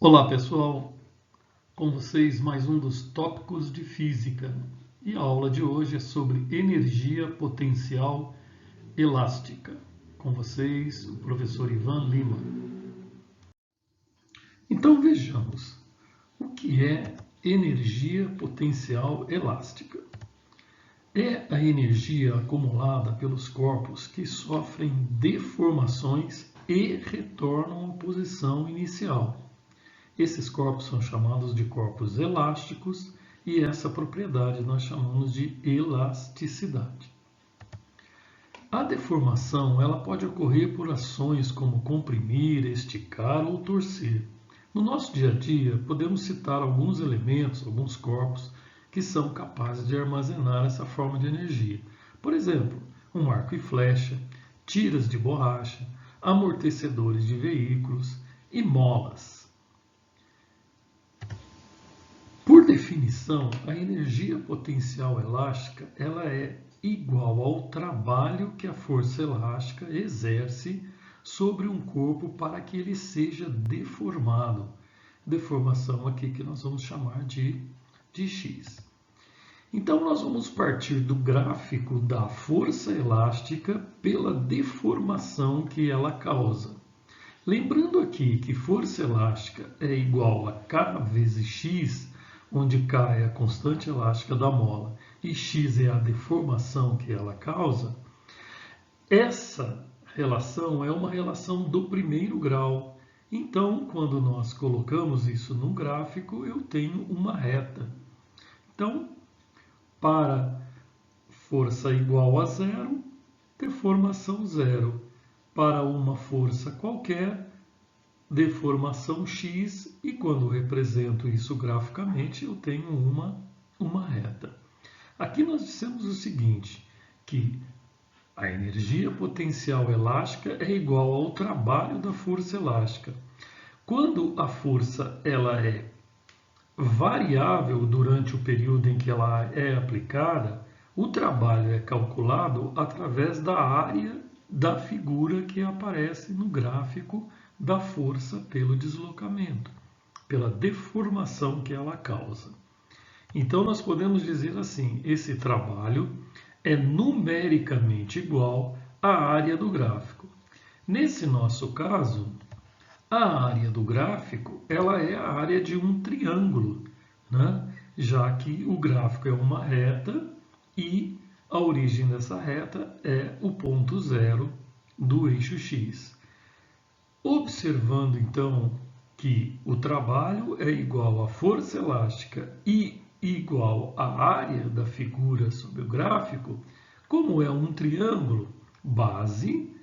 Olá pessoal, com vocês mais um dos tópicos de física e a aula de hoje é sobre energia potencial elástica. Com vocês, o professor Ivan Lima. Então vejamos, o que é energia potencial elástica? É a energia acumulada pelos corpos que sofrem deformações e retornam à posição inicial. Esses corpos são chamados de corpos elásticos e essa propriedade nós chamamos de elasticidade. A deformação ela pode ocorrer por ações como comprimir, esticar ou torcer. No nosso dia a dia, podemos citar alguns elementos, alguns corpos, que são capazes de armazenar essa forma de energia. Por exemplo, um arco e flecha, tiras de borracha, amortecedores de veículos e molas. Por definição, a energia potencial elástica ela é igual ao trabalho que a força elástica exerce sobre um corpo para que ele seja deformado. Deformação aqui que nós vamos chamar de X. Então, nós vamos partir do gráfico da força elástica pela deformação que ela causa. Lembrando aqui que força elástica é igual a K vezes X, onde K é a constante elástica da mola e X é a deformação que ela causa, essa relação é uma relação do primeiro grau. Então, quando nós colocamos isso no gráfico, eu tenho uma reta. Então, para força igual a zero, deformação zero. Para uma força qualquer, deformação x, e quando represento isso graficamente, eu tenho uma reta. Aqui nós dissemos o seguinte, que a energia potencial elástica é igual ao trabalho da força elástica. Quando a força ela é variável durante o período em que ela é aplicada, o trabalho é calculado através da área da figura que aparece no gráfico da força pelo deslocamento, pela deformação que ela causa. Então, nós podemos dizer assim, esse trabalho é numericamente igual à área do gráfico. Nesse nosso caso, a área do gráfico ela é a área de um triângulo, né? Já que o gráfico é uma reta e a origem dessa reta é o ponto zero do eixo X. Observando, então, que o trabalho é igual à força elástica e igual à área da figura sob o gráfico, como é um triângulo, base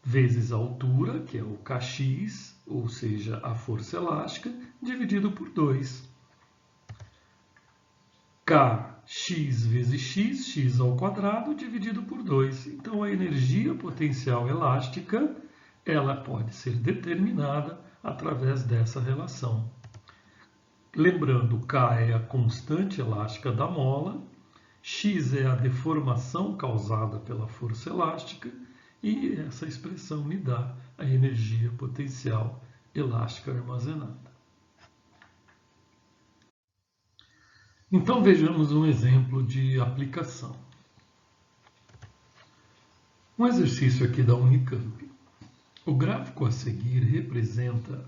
vezes a altura, que é o Kx, ou seja, a força elástica, dividido por 2. Kx vezes x, x ao quadrado, dividido por 2. Então, a energia potencial elástica ela pode ser determinada através dessa relação. Lembrando, K é a constante elástica da mola, X é a deformação causada pela força elástica e essa expressão me dá a energia potencial elástica armazenada. Então vejamos um exemplo de aplicação. Um exercício aqui da Unicamp. O gráfico a seguir representa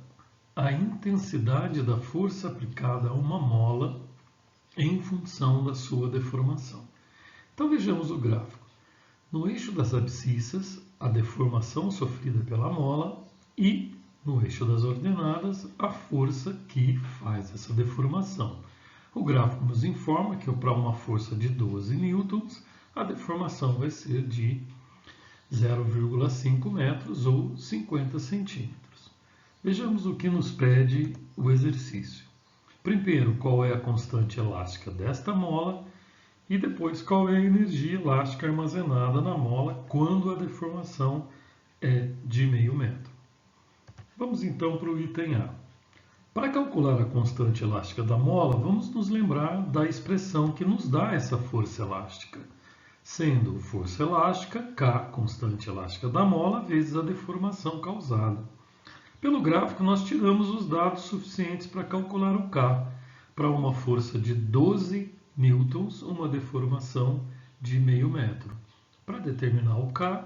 a intensidade da força aplicada a uma mola em função da sua deformação. Então vejamos o gráfico. No eixo das abscissas, a deformação sofrida pela mola e no eixo das ordenadas, a força que faz essa deformação. O gráfico nos informa que para uma força de 12 newtons, a deformação vai ser de 0,5 metros ou 50 centímetros. Vejamos o que nos pede o exercício. Primeiro, qual é a constante elástica desta mola e depois qual é a energia elástica armazenada na mola quando a deformação é de meio metro. Vamos então para o item A. Para calcular a constante elástica da mola, vamos nos lembrar da expressão que nos dá essa força elástica. Sendo força elástica, K, constante elástica da mola, vezes a deformação causada. Pelo gráfico, nós tiramos os dados suficientes para calcular o K para uma força de 12 newtons, uma deformação de meio metro. Para determinar o K,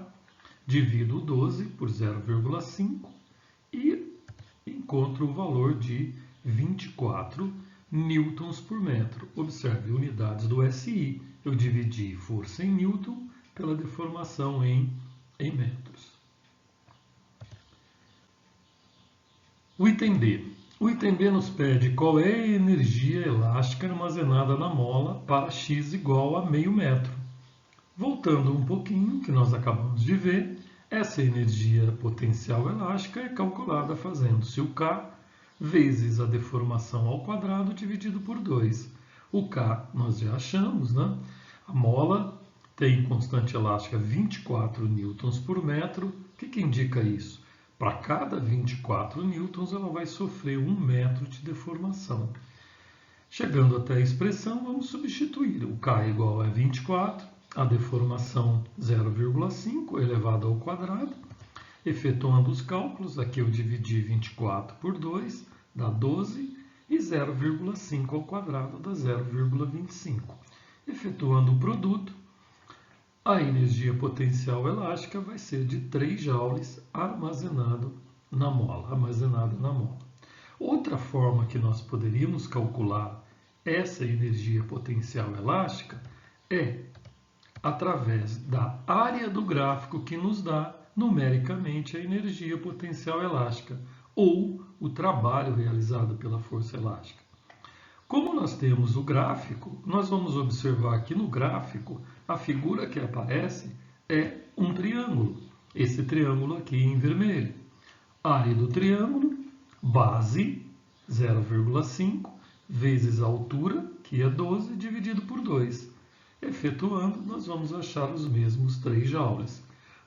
divido o 12 por 0,5 e encontro o valor de 24 newtons por metro. Observe, unidades do SI. Eu dividi força em newton pela deformação em metros. O item D. O item D nos pede qual é a energia elástica armazenada na mola para x igual a meio metro. Voltando um pouquinho, que nós acabamos de ver, essa energia potencial elástica é calculada fazendo-se o K vezes a deformação ao quadrado dividido por 2. O K nós já achamos, né? A mola tem constante elástica 24 newtons por metro. O que indica isso? Para cada 24 newtons, ela vai sofrer 1 metro de deformação. Chegando até a expressão, vamos substituir. O K é igual a 24, a deformação 0,5 elevado ao quadrado. Efetuando os cálculos, aqui eu dividi 24 por 2, dá 12, e 0,5 ao quadrado dá 0,25. Efetuando o produto, a energia potencial elástica vai ser de 3 joules armazenada na mola. Outra forma que nós poderíamos calcular essa energia potencial elástica é através da área do gráfico que nos dá numericamente a energia potencial elástica ou o trabalho realizado pela força elástica. Como nós temos o gráfico, nós vamos observar que no gráfico a figura que aparece é um triângulo. Esse triângulo aqui em vermelho. Área do triângulo, base 0,5 vezes a altura, que é 12, dividido por 2. Efetuando, nós vamos achar os mesmos 3 joules.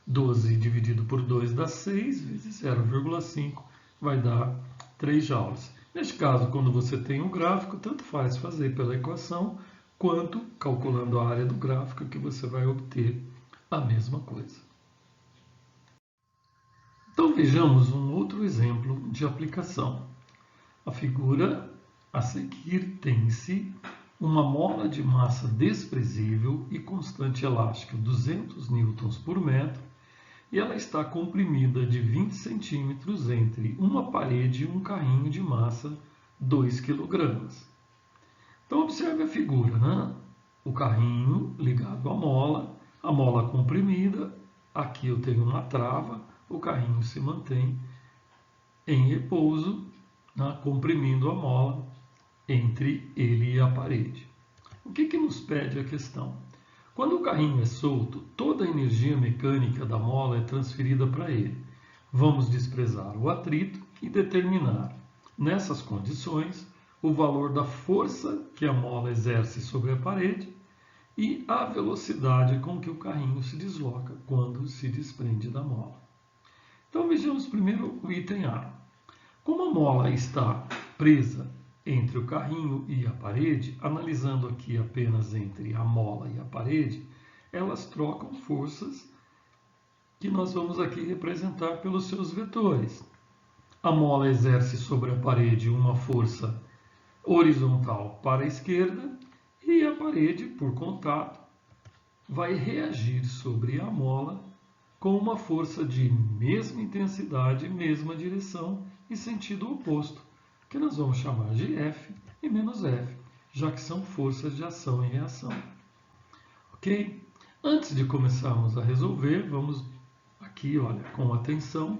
12 dividido por 2 dá 6, vezes 0,5 vai dar 3 joules. Neste caso, quando você tem um gráfico, tanto faz fazer pela equação, quanto calculando a área do gráfico, que você vai obter a mesma coisa. Então vejamos um outro exemplo de aplicação. A figura a seguir tem-se uma mola de massa desprezível e constante elástica, 200 newtons por metro, e ela está comprimida de 20 centímetros entre uma parede e um carrinho de massa 2 kg. Então observe a figura, né? O carrinho ligado à mola, a mola comprimida, aqui eu tenho uma trava, o carrinho se mantém em repouso, né? Comprimindo a mola entre ele e a parede. O que nos pede a questão? Quando o carrinho é solto, toda a energia mecânica da mola é transferida para ele. Vamos desprezar o atrito e determinar, nessas condições, o valor da força que a mola exerce sobre a parede e a velocidade com que o carrinho se desloca quando se desprende da mola. Então vejamos primeiro o item A. Como a mola está presa entre o carrinho e a parede, analisando aqui apenas entre a mola e a parede, elas trocam forças que nós vamos aqui representar pelos seus vetores. A mola exerce sobre a parede uma força horizontal para a esquerda e a parede, por contato, vai reagir sobre a mola com uma força de mesma intensidade, mesma direção e sentido oposto, que nós vamos chamar de F e menos F, já que são forças de ação e reação. Ok? Antes de começarmos a resolver, vamos aqui, olha, com atenção.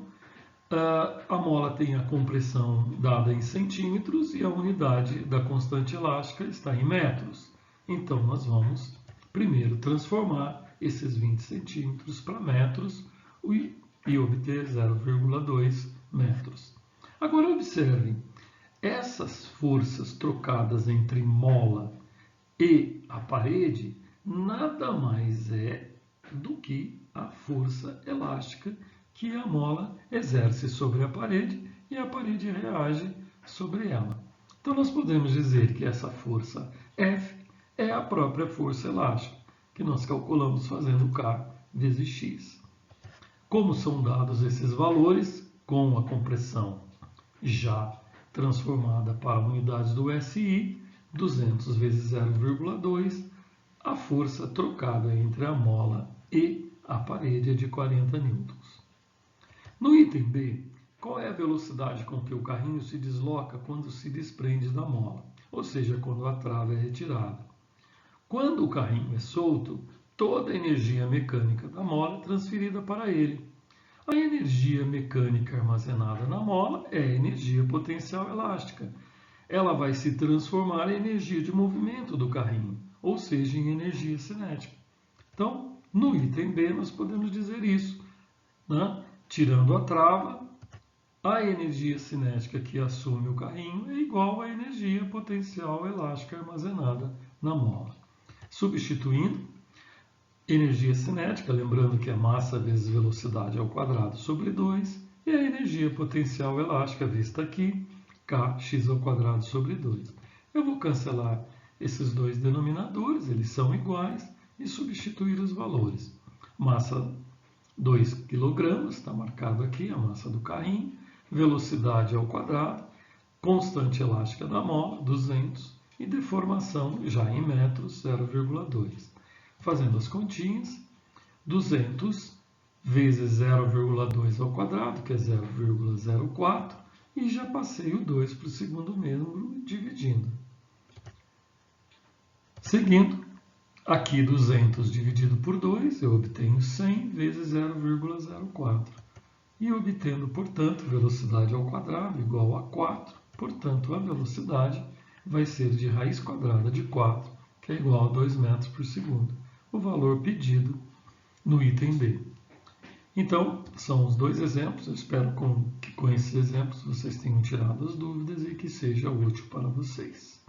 A mola tem a compressão dada em centímetros e a unidade da constante elástica está em metros. Então, nós vamos primeiro transformar esses 20 centímetros para metros e obter 0,2 metros. Agora, observem. Essas forças trocadas entre mola e a parede nada mais é do que a força elástica que a mola exerce sobre a parede e a parede reage sobre ela. Então nós podemos dizer que essa força F é a própria força elástica, que nós calculamos fazendo K vezes X. Como são dados esses valores, com a compressão já transformada para unidades do SI, 200 vezes 0,2, a força trocada entre a mola e a parede é de 40 newtons. No item B, qual é a velocidade com que o carrinho se desloca quando se desprende da mola, ou seja, quando a trava é retirada? Quando o carrinho é solto, toda a energia mecânica da mola é transferida para ele. A energia mecânica armazenada na mola é a energia potencial elástica. Ela vai se transformar em energia de movimento do carrinho, ou seja, em energia cinética. Então, no item B, nós podemos dizer isso, né? Tirando a trava, a energia cinética que assume o carrinho é igual à energia potencial elástica armazenada na mola. Substituindo, energia cinética, lembrando que é massa vezes velocidade ao quadrado sobre 2, e a energia potencial elástica, vista aqui, kx ao quadrado sobre 2. Eu vou cancelar esses dois denominadores, eles são iguais, e substituir os valores. Massa 2 kg, está marcado aqui a massa do carrinho, velocidade ao quadrado, constante elástica da mola, 200, e deformação já em metros, 0,2. Fazendo as continhas, 200 vezes 0,2 ao quadrado, que é 0,04, e já passei o 2 para o segundo membro, dividindo. Seguindo, aqui 200 dividido por 2, eu obtenho 100 vezes 0,04. E obtendo, portanto, velocidade ao quadrado igual a 4, portanto, a velocidade vai ser de raiz quadrada de 4, que é igual a 2 metros por segundo, o valor pedido no item B. Então, são os dois exemplos. Eu espero que com esses exemplos vocês tenham tirado as dúvidas e que seja útil para vocês.